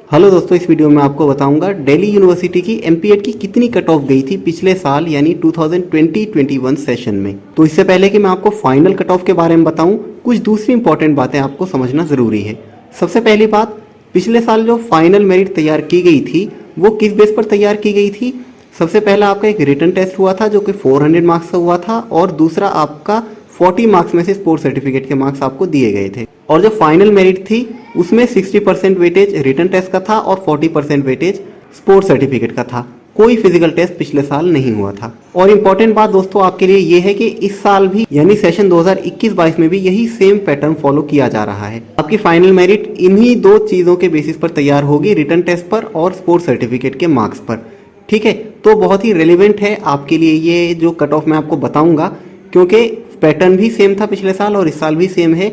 Hello दोस्तों, इस video में आपको बताऊंगा दिल्ली यूनिवर्सिटी की एमपीएड की कितनी कट ऑफ गई थी पिछले साल यानी 2020-21 सेशन में। तो इससे पहले कि मैं आपको फाइनल कट ऑफ के बारे में बताऊं, कुछ दूसरी इंपॉर्टेंट बातें आपको समझना ज़रूरी है। सबसे पहली बात, पिछले साल जो फाइनल मेरिट तैयार की गई थी वो किस बेस पर तैयार की गई थी। सबसे पहला आपका एक रिटन टेस्ट हुआ था जो कि 400 मार्क्स का हुआ था, और दूसरा आपका 40 मार्क्स में से स्पोर्ट्स सर्टिफिकेट के मार्क्स आपको दिए गए थे। और जो फाइनल मेरिट थी उसमें 60% वेटेज रिटन टेस्ट का था और 40% वेटेज स्पोर्ट्स सर्टिफिकेट का था। कोई फिजिकल टेस्ट पिछले साल नहीं हुआ था। और इम्पॉर्टेंट बात दोस्तों आपके लिए ये है कि इस साल भी यानी सेशन 2021-22 में भी यही सेम पैटर्न फॉलो किया जा रहा है। आपकी फाइनल मेरिट इन्हीं दो चीज़ों के बेसिस पर तैयार होगी, रिटन टेस्ट पर और स्पोर्ट्स सर्टिफिकेट के मार्क्स पर। ठीक है, तो बहुत ही रेलिवेंट है आपके लिए ये जो कट ऑफ मैं आपको बताऊंगा, क्योंकि पैटर्न भी सेम था पिछले साल और इस साल भी सेम है।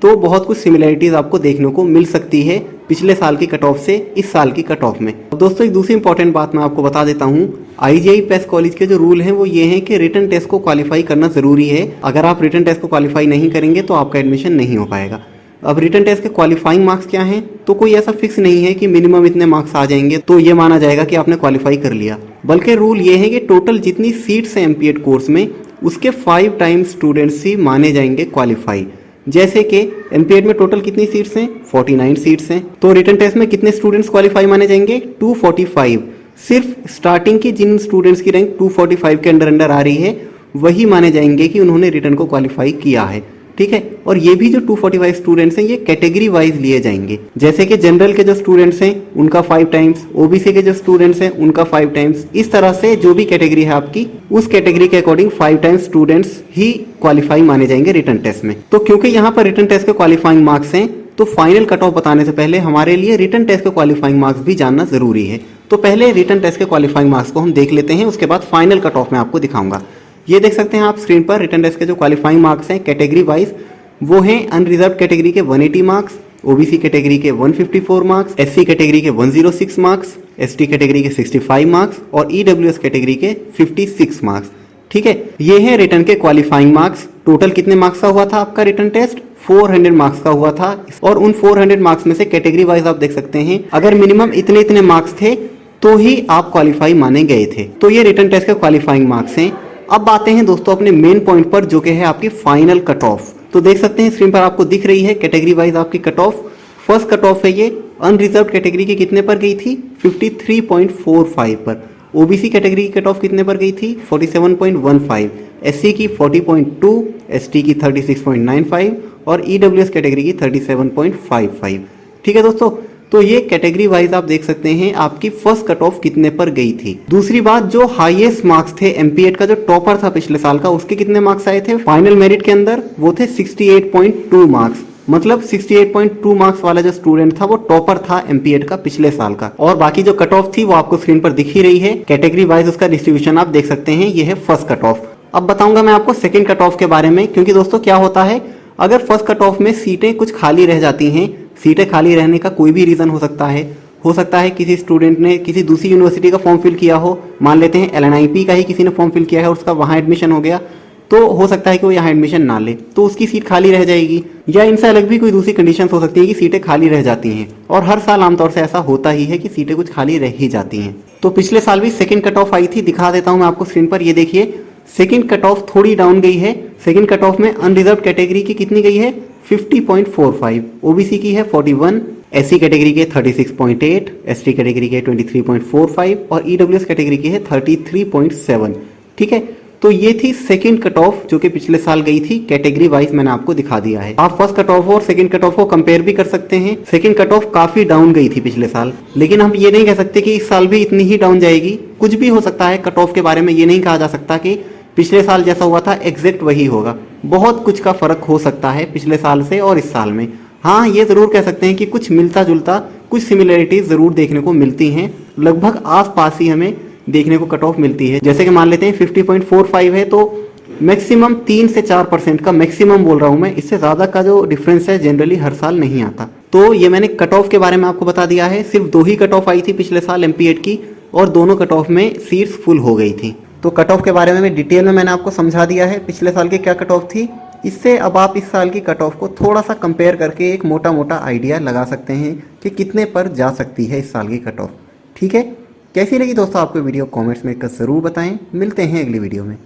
तो बहुत कुछ सिमिलरिटीज़ आपको देखने को मिल सकती है पिछले साल की कट ऑफ से इस साल की कट ऑफ में। दोस्तों एक दूसरी इंपॉर्टेंट बात मैं आपको बता देता हूँ, आईजीआई पेस कॉलेज के जो रूल हैं वो ये हैं कि रिटन टेस्ट को क्वालिफाई करना ज़रूरी है। अगर आप रिटन टेस्ट को क्वालिफाई नहीं करेंगे तो आपका एडमिशन नहीं हो पाएगा। अब रिटन टेस्ट के क्वालिफाइंग मार्क्स क्या हैं, तो कोई ऐसा फिक्स नहीं है कि मिनिमम इतने मार्क्स आ जाएंगे तो ये माना जाएगा कि आपने क्वालिफाई कर लिया, बल्कि रूल ये है कि टोटल जितनी सीट्स हैं एमपीएड कोर्स में उसके 5 टाइम्स स्टूडेंट्स ही माने जाएंगे क्वालिफाई। जैसे कि एमपीएड में टोटल कितनी सीट्स हैं, 49 सीट्स हैं, तो रिटन टेस्ट में कितने स्टूडेंट्स क्वालिफाई माने जाएंगे, 245। सिर्फ स्टार्टिंग की जिन स्टूडेंट्स की रैंक 245 के अंडर आ रही है वही माने जाएंगे कि उन्होंने रिटन को क्वालिफाई किया है। ठीक है, और ये भी जो 245 स्टूडेंट्स हैं ये कैटेगरी वाइज लिए जाएंगे। जैसे कि जनरल के जो स्टूडेंट्स हैं उनका 5 टाइम्स, ओबीसी के जो स्टूडेंट्स हैं उनका 5 टाइम्स, इस तरह से जो भी कैटेगरी है आपकी उस कैटेगरी के अकॉर्डिंग 5 टाइम्स स्टूडेंट्स ही क्वालिफाई माने जाएंगे रिटन टेस्ट में। तो क्योंकि यहाँ पर रिटन टेस्ट के क्वालिफाइंग मार्क्स हैं तो फाइनल कट ऑफ बताने से पहले हमारे लिए रिटन टेस्ट के क्वालिफाइंग मार्क्स भी जानना जरूरी है। तो पहले रिटन टेस्ट के क्वालिफाइंग मार्क्स को हम देख लेते हैं, उसके बाद फाइनल कट ऑफ में आपको दिखाऊंगा। ये देख सकते हैं आप स्क्रीन पर रिटन टेस्ट के जो क्वालिफाइंग मार्क्स हैं कैटेगरी वाइज, वो हैं अनरिजर्व कैटेगरी के 180 मार्क्स, ओबीसी कैटेगरी के 154 मार्क्स, एससी कैटेगरी के 106 मार्क्स, एसटी कैटेगरी के 65 मार्क्स और ईडब्ल्यूएस कैटेगरी के 56 मार्क्स। ठीक है, ये है रिटन के क्वालिफाइंग मार्क्स। टोटल कितने मार्क्स का हुआ था आपका रिटन टेस्ट, 400 मार्क्स का हुआ था। और उन 400 मार्क्स में से कैटेगरी वाइज आप देख सकते हैं अगर मिनिमम इतने इतने मार्क्स थे तो ही आप क्वालिफाई माने गए थे। तो ये रिटन टेस्ट के क्वालिफाइंग मार्क्स हैं। अब आते हैं दोस्तों अपने मेन पॉइंट पर जो कि है आपकी फाइनल कट ऑफ। तो देख सकते हैं स्क्रीन पर आपको दिख रही है कैटेगरी वाइज आपकी cut off. First cut off है ये अनरिजर्व कैटेगरी की कितने पर गई थी, 53.45 पर। ओबीसी कैटेगरी की कट ऑफ कितने पर गई थी, 47.15, एससी की 40.2, एसटी की 36.95 और ईडब्ल्यूएस कैटेगरी की 37.55। ठीक है दोस्तों, तो ये कैटेगरी वाइज आप देख सकते हैं आपकी फर्स्ट कट ऑफ कितने पर गई थी। दूसरी बात, जो हाईएस्ट मार्क्स थे एमपीएड का जो टॉपर था पिछले साल का, उसके कितने मार्क्स आए थे फाइनल मेरिट के अंदर, वो थे 68.2 मार्क्स। मतलब 68.2 मार्क्स वाला जो स्टूडेंट था वो टॉपर था एमपीएड का पिछले साल का। और बाकी जो कट ऑफ थी वो आपको स्क्रीन पर दिख ही रही है, कैटेगरी वाइज उसका डिस्ट्रीब्यूशन आप देख सकते हैं। ये है फर्स्ट कट ऑफ। अब बताऊंगा मैं आपको सेकेंड कट ऑफ के बारे में, क्योंकि दोस्तों क्या होता है अगर फर्स्ट कट ऑफ में सीटें कुछ खाली रह जाती हैं, सीटें खाली रहने का कोई भी रीज़न हो सकता है किसी स्टूडेंट ने किसी दूसरी यूनिवर्सिटी का फॉर्म फिल किया हो, मान लेते हैं एलएनआईपी का ही किसी ने फॉर्म फिल किया है और उसका वहाँ एडमिशन हो गया, तो हो सकता है कि वो यहाँ एडमिशन ना ले तो उसकी सीट खाली रह जाएगी। या इनसे अलग भी कोई दूसरी कंडीशन हो सकती है कि सीटें खाली रह जाती हैं, और हर साल आमतौर से ऐसा होता ही है कि सीटें कुछ खाली रह ही जाती हैं। तो पिछले साल भी सेकेंड कट ऑफ आई थी, दिखा देता हूँ मैं आपको स्क्रीन पर। ये देखिए सेकेंड कट ऑफ थोड़ी डाउन गई है। सेकेंड कट ऑफ में अनरिजर्व कैटेगरी की कितनी गई है, 50.45, ओबीसी की है 41, एससी कैटेगरी के 36.8, एसटी कैटेगरी के 23.45 और ईडब्ल्यूएस कैटेगरी की है 33.7। ठीक है, तो ये थी सेकंड कट ऑफ जो कि पिछले साल गई थी कैटेगरी वाइज, मैंने आपको दिखा दिया है। आप फर्स्ट कट ऑफ और सेकंड कट ऑफ को कंपेयर भी कर सकते हैं। सेकंड कट ऑफ काफी डाउन गई थी पिछले साल, लेकिन हम ये नहीं कह सकते कि इस साल भी इतनी ही डाउन जाएगी। कुछ भी हो सकता है, कट ऑफ के बारे में ये नहीं कहा जा सकता कि पिछले साल जैसा हुआ था एग्जैक्ट वही होगा। बहुत कुछ का फर्क हो सकता है पिछले साल से और इस साल में। हाँ, ये जरूर कह सकते हैं कि कुछ मिलता जुलता कुछ सिमिलरिटीज जरूर देखने को मिलती हैं, लगभग आस पास ही हमें देखने को कट ऑफ मिलती है। जैसे कि मान लेते हैं 50.45 है तो मैक्सिमम 3 से 4% का मैक्सिमम बोल रहा हूं मैं, इससे ज्यादा का जो डिफरेंस है जनरली हर साल नहीं आता। तो ये मैंने कट ऑफ के बारे में आपको बता दिया है। सिर्फ 2 ही कट ऑफ आई थी पिछले साल एमपीएड की और दोनों कट ऑफ में सीट्स फुल हो गई थी। तो कट ऑफ के बारे में डिटेल में मैंने आपको समझा दिया है। पिछले साल की क्या कट ऑफ थी, इससे अब आप इस साल की कट ऑफ को थोड़ा सा कंपेयर करके एक मोटा मोटा आइडिया लगा सकते हैं कि कितने पर जा सकती है इस साल की कट ऑफ। ठीक है, कैसी लगी दोस्तों आपको वीडियो, कमेंट्स में ज़रूर बताएं। मिलते हैं अगली वीडियो में।